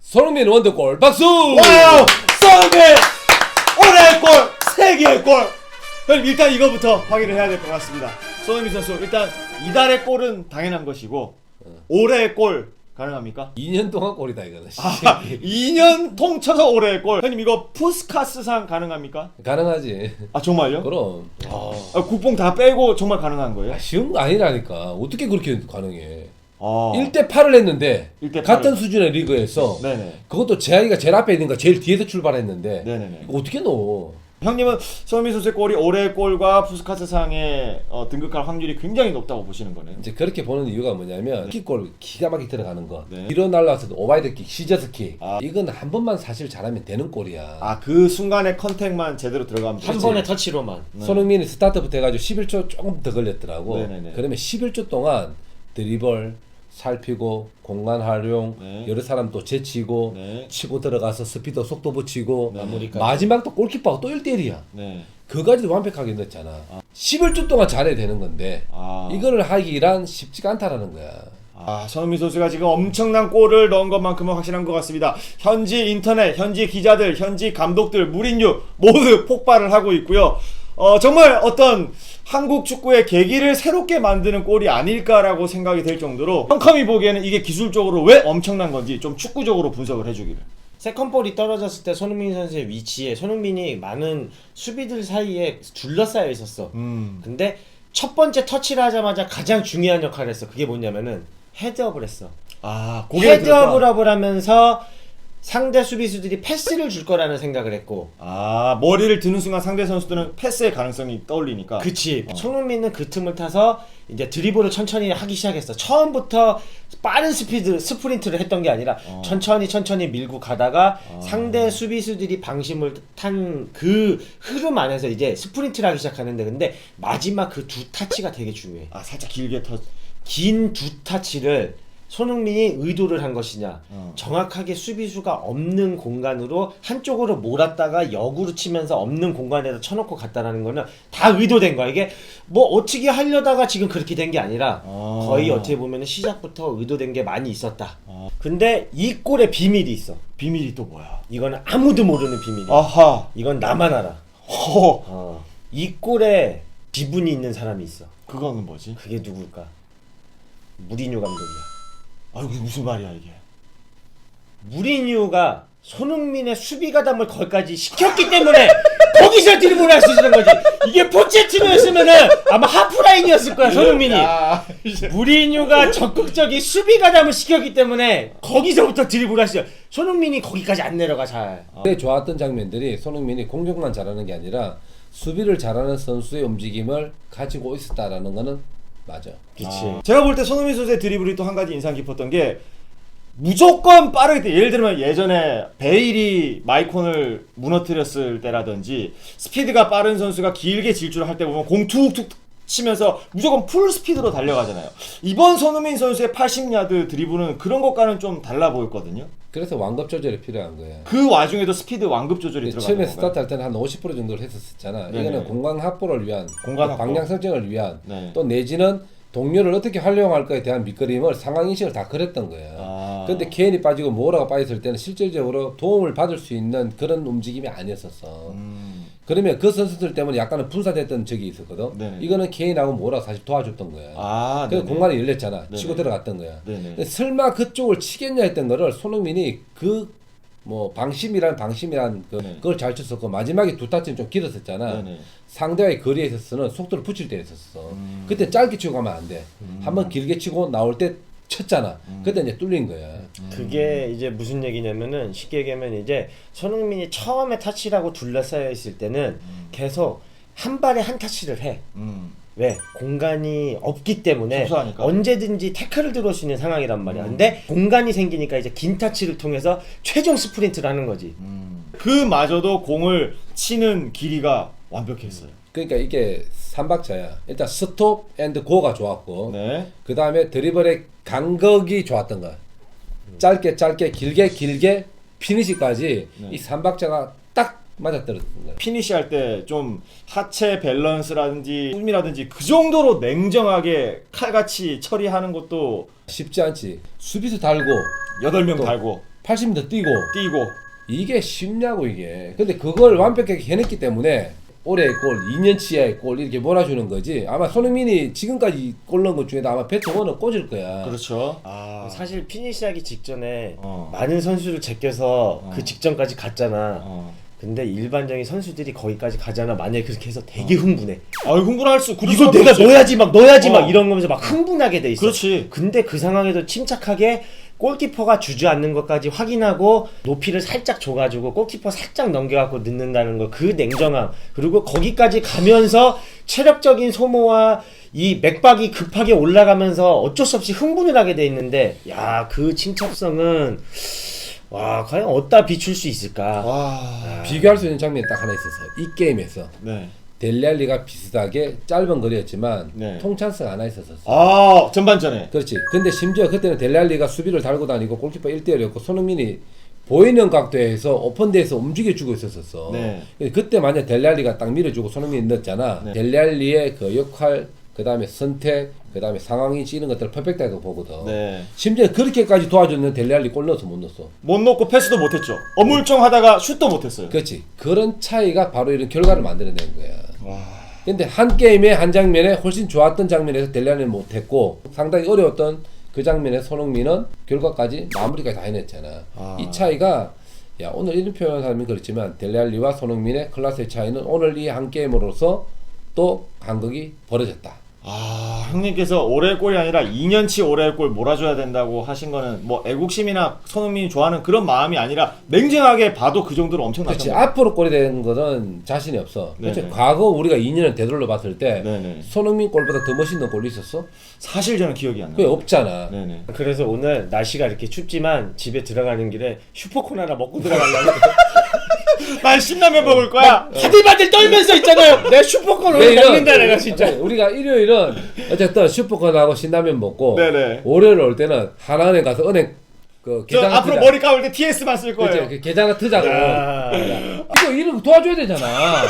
손흥민 원더골 박수! 와우! 손흥민! 올해의 골! 세계의 골! 그럼 일단 이거부터 확인을 해야 될 것 같습니다. 손흥민 선수 일단 이달의 골은 당연한 것이고 올해의 골 가능합니까? 2년 동안 골이다 이거는. 2년 통쳐서 올해의 골. 형님 이거 푸스카스상 가능합니까? 가능하지. 아 정말요? 그럼. 국뽕 다 빼고 정말 가능한 거예요? 쉬운 거 아니라니까. 어떻게 그렇게 가능해? 아. 1대 8을 했는데 1대 8을. 같은 수준의 리그에서 네네. 그것도 재하이가 제일 앞에 있는가 제일 뒤에서 출발했는데 네네네. 이거 어떻게 넣어? 형님은 손흥민 선수의 골이 올해의 골과 푸스카스상에 등극할 확률이 굉장히 높다고 보시는 거네요. 이제 그렇게 보는 이유가 뭐냐면 킥골 기가 막히게 들어가는 거, 네. 뒤로 날라와서 오바이드킥, 시저스킥, 아. 이건 한 번만 사실 잘하면 되는 골이야. 아 그 순간의 컨택만 제대로 들어가면 한 되지. 번의 터치로만. 네. 손흥민이 스타트부터 해가지고 11초 조금 더 걸렸더라고. 네네네. 그러면 11초 동안 드리블 살피고 공간 활용, 네. 여러 사람 또 제치고 네. 치고 들어가서 스피드 속도 붙이고 마무리까지. 마지막 또 골키퍼가 또 1대1이야. 네. 그까지도 완벽하게 넣었잖아. 11초 동안 잘해야 되는 건데 아. 이거를 하기란 쉽지가 않다라는 거야. 손흥민 선수가 지금 엄청난 골을 넣은 것만큼은 확실한 것 같습니다. 현지 인터넷, 현지 기자들, 현지 감독들, 무린유 모두 폭발을 하고 있고요. 정말 어떤 한국 축구의 계기를 새롭게 만드는 골이 아닐까라고 생각이 될 정도로 형컴이 보기에는 이게 기술적으로 왜 엄청난 건지 좀 축구적으로 분석을 해주기를. 세컨볼이 떨어졌을 때 손흥민 선수의 위치에 손흥민이 많은 수비들 사이에 둘러싸여 있었어. 근데 첫 번째 터치를 하자마자 가장 중요한 역할을 했어. 그게 뭐냐면은 헤드업을 했어. 헤드업을 하면서 상대 수비수들이 패스를 줄 거라는 생각을 했고, 머리를 드는 순간 상대 선수들은 패스의 가능성이 떠올리니까. 그치. 손흥민은 그 틈을 타서 이제 드리블을 천천히 하기 시작했어. 처음부터 빠른 스프린트를 했던 게 아니라 천천히 밀고 가다가 상대 수비수들이 방심을 탄 그 흐름 안에서 이제 스프린트를 하기 시작하는데, 근데 마지막 그 두 타치가 되게 중요해. 살짝 길게 긴 두 타치를 손흥민이 의도를 한 것이냐, 정확하게 수비수가 없는 공간으로 한쪽으로 몰았다가 역으로 치면서 없는 공간에다 쳐놓고 갔다라는 거는 다 의도된 거야. 이게 뭐 어떻게 하려다가 지금 그렇게 된 게 아니라 거의 어떻게 보면 시작부터 의도된 게 많이 있었다. 근데 이 골에 비밀이 있어. 비밀이 또 뭐야? 이거는 아무도 모르는 비밀이야. 아하. 이건 나만 알아. 이 골에 지분이 있는 사람이 있어. 그거는 뭐지? 그게 누굴까? 무리뉴 감독이야. 이게 무슨 말이야 이게? 무리뉴가 손흥민의 수비 가담을 거기까지 시켰기 때문에 거기서 드리블을 할 수 있는 거지. 이게 포체티노였으면은 아마 하프라인이었을 거야, 손흥민이. 무리뉴가 적극적인 수비 가담을 시켰기 때문에 거기서부터 드리블을 할 수 있어. 손흥민이 거기까지 안 내려가 잘. 근데 좋았던 장면들이 손흥민이 공격만 잘하는 게 아니라 수비를 잘하는 선수의 움직임을 가지고 있었다라는 거는 맞아. 그치. 제가 볼 때 손흥민 선수의 드리블이 또 한 가지 인상 깊었던 게 무조건 빠르게 때, 예를 들면 예전에 베일이 마이콘을 무너뜨렸을 때라든지 스피드가 빠른 선수가 길게 질주를 할 때 보면 공 툭툭 치면서 무조건 풀 스피드로 달려가잖아요. 이번 손흥민 선수의 80야드 드리블은 그런 것과는 좀 달라 보였거든요. 그래서 완급 조절이 필요한 거야. 그 와중에도 스피드 완급 조절이 들어가는 처음에 건가요? 스타트 할 때는 한 50% 정도를 했었잖아. 네네. 이거는 공간 확보를 위한, 공간 또 확보. 방향 설정을 위한, 네. 또 내지는 동료를 어떻게 활용할 거에 대한 밑그림을 상황 인식을 다 그렸던 거야. 근데 케인이 빠지고 모라가 빠졌을 때는 실질적으로 도움을 받을 수 있는 그런 움직임이 아니었었어. 그러면 그 선수들 때문에 약간은 분산됐던 적이 있었거든. 네네. 이거는 케인하고 모라가 사실 도와줬던 거야. 그래서 네네. 공간이 열렸잖아. 네네. 치고 들어갔던 거야. 네네. 근데 설마 그쪽을 치겠냐 했던 거를 손흥민이 방심이란 네. 그걸 잘 쳤었고, 마지막에 두 타치는 좀 길었었잖아. 네네. 상대와의 거리에 있어서는 속도를 붙일 때 있었어. 그때 짧게 치고 가면 안 돼. 한번 길게 치고 나올 때 쳤잖아. 그때 이제 뚫린 거야. 그게 이제 무슨 얘기냐면은 쉽게 얘기하면 이제 손흥민이 처음에 타치라고 둘러싸여 있을 때는 계속 한 발에 한 타치를 해. 왜? 공간이 없기 때문에 접수하니까. 언제든지 태클을 들어올 수 있는 상황이란 말이야. 근데 공간이 생기니까 이제 긴 타치를 통해서 최종 스프린트를 하는 거지. 그마저도 공을 치는 길이가 완벽했어요. 그러니까 이게 삼박자야. 일단 스톱 앤드 고가 좋았고, 네. 그 다음에 드리블의 간격이 좋았던 거야. 짧게 길게 피니시까지 네. 이 삼박자가 딱 맞아떨어진 거야. 피니시 할 때 좀 하체 밸런스라든지 숨이라든지 그 정도로 냉정하게 칼같이 처리하는 것도 쉽지 않지. 수비수 달고 8명 또 달고 80m 뛰고 뛰고. 이게 쉽냐고 이게. 근데 그걸 완벽하게 해냈기 때문에 올해의 골, 2년치의 골 이렇게 몰아주는 거지. 아마 손흥민이 지금까지 골 넣은 것 중에도 아마 배트원은 꽂을 거야. 그렇죠. 사실 피니시하기 직전에 많은 선수를 제껴서 그 직전까지 갔잖아. 근데 일반적인 선수들이 거기까지 가잖아. 만약에 그렇게 해서 되게 흥분해. 흥분할 수. 이거 내가 넣어야지 막 이런 거면서 막 흥분하게 돼 있어. 그렇지. 근데 그 상황에도 침착하게 골키퍼가 주저앉는 것까지 확인하고 높이를 살짝 줘가지고 골키퍼 살짝 넘겨갖고 넣는다는 거, 그 냉정함, 그리고 거기까지 가면서 체력적인 소모와 이 맥박이 급하게 올라가면서 어쩔 수 없이 흥분을 하게 돼 있는데, 야, 그 침착성은 와, 과연 어디다 비출 수 있을까? 비교할 수 있는 장면이 딱 하나 있었어. 이 게임에서 네. 델리알리가 비슷하게 짧은 거리였지만 네. 통찬스가 하나 있었어. 전반전에. 그렇지. 근데 심지어 그때는 델리알리가 수비를 달고 다니고 골키퍼 1대1이었고 손흥민이 보이는 각도에서 오픈대에서 움직여주고 있었어. 네. 그때 만약 델리알리가 딱 밀어주고 손흥민이 넣었잖아. 네. 델리알리의 그 역할, 그 다음에 선택, 그 다음에 상황인지 이런 것들을 퍼펙트하게 보거든. 네. 심지어 그렇게까지 도와줬는 델리알리 골 넣어서 못 넣었어. 못 넣고 패스도 못했죠. 어물쩡하다가 슛도 못했어요. 그렇지. 그런 차이가 바로 이런 결과를 만들어낸 거야. 근데 한 게임에 한 장면에 훨씬 좋았던 장면에서 델리알리는 못했고 상당히 어려웠던 그 장면에 손흥민은 결과까지 마무리까지 다 해냈잖아. 이 차이가, 야, 오늘 이런 표현하면 그렇지만 델리알리와 손흥민의 클래스의 차이는 오늘 이 한 게임으로서 또 간극이 벌어졌다. 형님께서 올해의 골이 아니라 2년치 올해의 골 몰아줘야 된다고 하신 거는 뭐 애국심이나 손흥민이 좋아하는 그런 마음이 아니라 냉정하게 봐도 그 정도로 엄청났던 그렇지. 거예요. 앞으로 골이 되는 거는 자신이 없어. 네네. 그렇지. 과거 우리가 2년을 되돌려 봤을 때 네네. 손흥민 골보다 더 멋있는 골이 있었어? 사실 저는 기억이 안 그게 나요. 없잖아. 네네. 그래서 오늘 날씨가 이렇게 춥지만 집에 들어가는 길에 슈퍼콘 하나 먹고 들어가려고. 난 신라면 먹을 거야. 바들바들 떨면서 있잖아요. 내 슈퍼콘을 내일은- 먹는다 내가 진짜. 우리가 일요일은 어쨌든 슈퍼콘하고 신라면 먹고 네네. 월요일 올 때는 하나은행 가서 은행 그 저 계좌 앞으로 머리 감을 때 TS만 쓸 거예요. 그렇지. 계좌나 트자고. 야. 이거 이런 거 도와줘야 되잖아.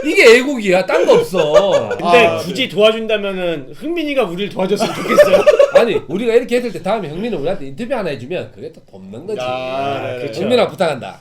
이게 애국이야. 딴 거 없어. 근데 굳이 도와준다면은 흥민이가 우리를 도와줬으면 좋겠어요. 아니 우리가 이렇게 했을 때 다음에 형민은 우리한테 인터뷰 하나 해주면 그게 또 돕는 거지. 그렇죠. 형민아 부탁한다.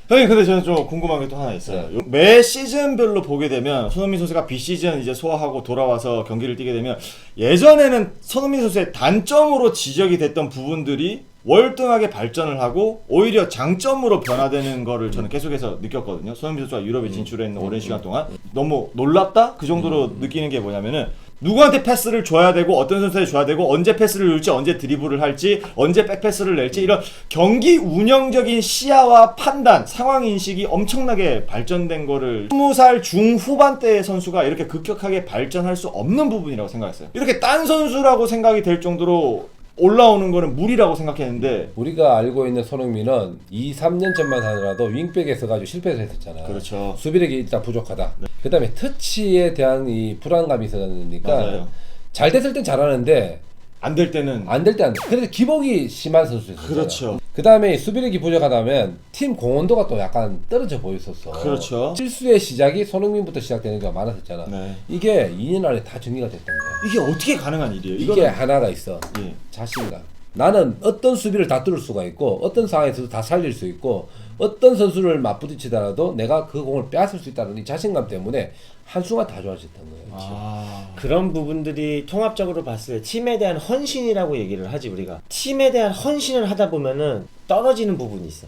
형님, 근데 저는 좀 궁금한 게 또 하나 있어요. 매 시즌별로 보게 되면 손흥민 선수가 비시즌 이제 소화하고 돌아와서 경기를 뛰게 되면 예전에는 손흥민 선수의 단점으로 지적이 됐던 부분들이 월등하게 발전을 하고 오히려 장점으로 변화되는 거를 저는 계속해서 느꼈거든요. 손흥민 선수가 유럽에 진출했는 오랜 시간 동안 너무 놀랍다? 그 정도로 느끼는 게 뭐냐면은 누구한테 패스를 줘야 되고 어떤 선수한테 줘야 되고 언제 패스를 넣을지 언제 드리블을 할지 언제 백패스를 낼지 이런 경기 운영적인 시야와 판단 상황인식이 엄청나게 발전된 거를 20살 중후반대의 선수가 이렇게 급격하게 발전할 수 없는 부분이라고 생각했어요. 이렇게 딴 선수라고 생각이 될 정도로 올라오는 거는 무리라고 생각했는데 우리가 알고 있는 손흥민은 2, 3년 전만 하더라도 윙백에서 가지고 실패를 했었잖아. 그렇죠. 수비력이 일단 부족하다. 그 다음에 터치에 대한 이 불안감이 있었으니까 맞아요. 잘 됐을 땐 잘하는데 안 될 때는 안 될 때 안 돼. 그래서 기복이 심한 선수였어요. 그렇죠. 그 다음에 수비력이 부족하다면 팀 공헌도가 또 약간 떨어져 보였었어. 그렇죠. 실수의 시작이 손흥민부터 시작되는 경우가 많았었잖아. 네. 이게 2년 안에 다 정리가 됐던 거야. 이게 어떻게 가능한 일이에요? 이게 하나가 있어. 예. 자신감. 나는 어떤 수비를 다 뚫을 수가 있고 어떤 상황에서도 다 살릴 수 있고 어떤 선수를 맞부딪히더라도 내가 그 공을 빼앗을 수 있다는 이 자신감 때문에 한순간 다 좋아졌던 거예요. 그런 부분들이 통합적으로 봤을 때 팀에 대한 헌신이라고 얘기를 하지 우리가. 팀에 대한 헌신을 하다 보면은 떨어지는 부분이 있어.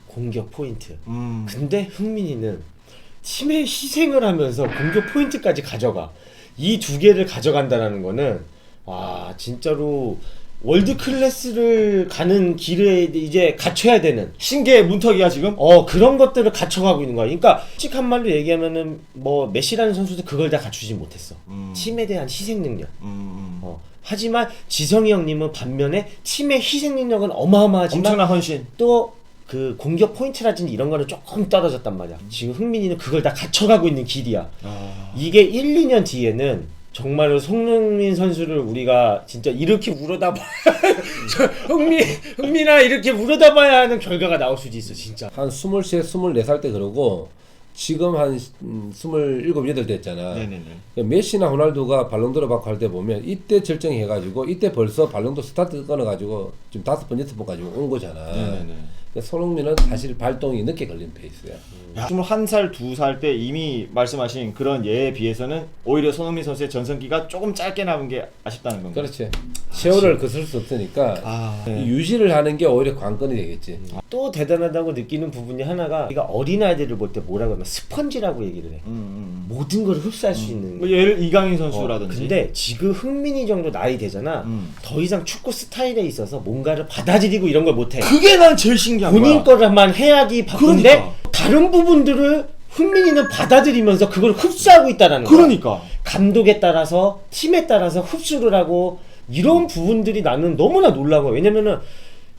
공격 포인트. 근데 흥민이는 팀의 희생을 하면서 공격 포인트까지 가져가. 이 두 개를 가져간다라는 거는 와 진짜로 월드 클래스를 가는 길에 이제 갖춰야 되는 신기의 문턱이야 지금? 그런 것들을 갖춰가고 있는 거야. 그러니까 솔직한 말로 얘기하면은 뭐 메시라는 선수도 그걸 다 갖추지 못했어. 팀에 대한 희생 능력. 하지만 지성이 형님은 반면에 팀의 희생 능력은 어마어마하지만 엄청난 헌신. 또 그 공격 포인트라든지 이런 거는 조금 떨어졌단 말이야. 지금 흥민이는 그걸 다 갖춰가고 있는 길이야. 이게 1, 2년 뒤에는 정말로 손흥민 선수를 우리가 진짜 이렇게 물어다 봐야 흥민아 이렇게 물어다 봐야 하는 결과가 나올 수도 있어 진짜. 한 23, 24살 때 그러고 지금 한 27, 8 됐잖아. 네네네. 메시나 호날두가 발롱도르 받고 할 때 보면 이때 결정해가지고 이때 벌써 발롱도 스타트 끊어가지고 지금 5번, 6번 가지고 온 거잖아. 네네네. 손흥민은 사실 발동이 늦게 걸린 페이스야. 21살, 2살 때 이미 말씀하신 그런 예에 비해서는 오히려 손흥민 선수의 전성기가 조금 짧게 남은 게 아쉽다는 건가요? 그렇지. 세월을 거슬 수 없으니까 이 유지를 하는 게 오히려 관건이 되겠지. 또 대단하다고 느끼는 부분이 하나가 우리가 어린아이들을 볼 때 뭐라고 하면 스펀지라고 얘기를 해. 모든 걸 흡수할 수 있는. 뭐 예를 이강인 선수라든지. 근데 지금 흥민이 정도 나이 되잖아. 더 이상 축구 스타일에 있어서 뭔가를 받아들이고 이런 걸 못해. 그게 난 제일 신기한 본인 거야. 거만 해야지 바쁜데 그러니까. 다른 부분들을 흥민이는 받아들이면서 그걸 흡수하고 있다라는 거야. 그러니까. 감독에 따라서 팀에 따라서 흡수를 하고 이런 부분들이 나는 너무나 놀라운 거야. 왜냐면은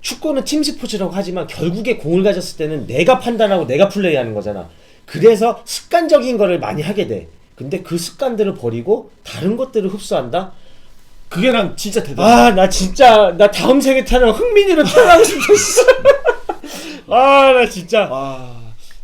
축구는 팀 스포츠라고 하지만 결국에 공을 가졌을 때는 내가 판단하고 내가 플레이하는 거잖아. 그래서 습관적인 거를 많이 하게 돼. 근데 그 습관들을 버리고 다른 것들을 흡수한다? 그게 난 진짜 대단해. 나 진짜 나 다음 생에 태어나면 흥민이로 태어나고 싶었어. 나 진짜.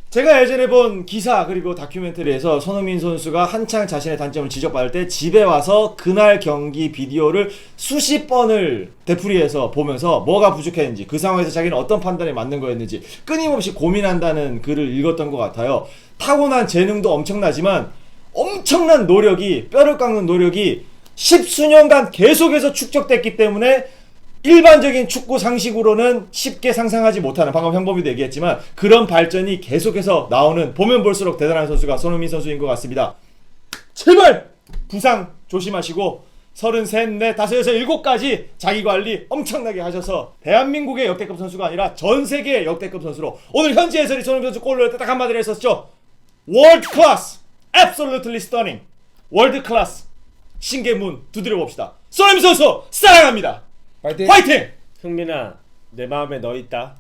제가 예전에 본 기사 그리고 다큐멘터리에서 손흥민 선수가 한창 자신의 단점을 지적받을 때 집에 와서 그날 경기 비디오를 수십 번을 되풀이해서 보면서 뭐가 부족했는지 그 상황에서 자기는 어떤 판단이 맞는 거였는지 끊임없이 고민한다는 글을 읽었던 것 같아요. 타고난 재능도 엄청나지만 엄청난 노력이, 뼈를 깎는 노력이 십수년간 계속해서 축적됐기 때문에 일반적인 축구 상식으로는 쉽게 상상하지 못하는, 방금 형범이도 얘기했지만 그런 발전이 계속해서 나오는, 보면 볼수록 대단한 선수가 손흥민 선수인 것 같습니다. 제발 부상 조심하시고 33, 4, 5, 6, 7까지 자기관리 엄청나게 하셔서 대한민국의 역대급 선수가 아니라 전 세계의 역대급 선수로, 오늘 현지 해설이 손흥민 선수 골을 넣을 때 딱 한마디를 했었죠. 월드 클래스, absolutely stunning, 월드 클래스, 신계문 두드려 봅시다. 손흥민 선수 사랑합니다. 파이팅! 화이팅! 흥민아, 내 마음에 너 있다.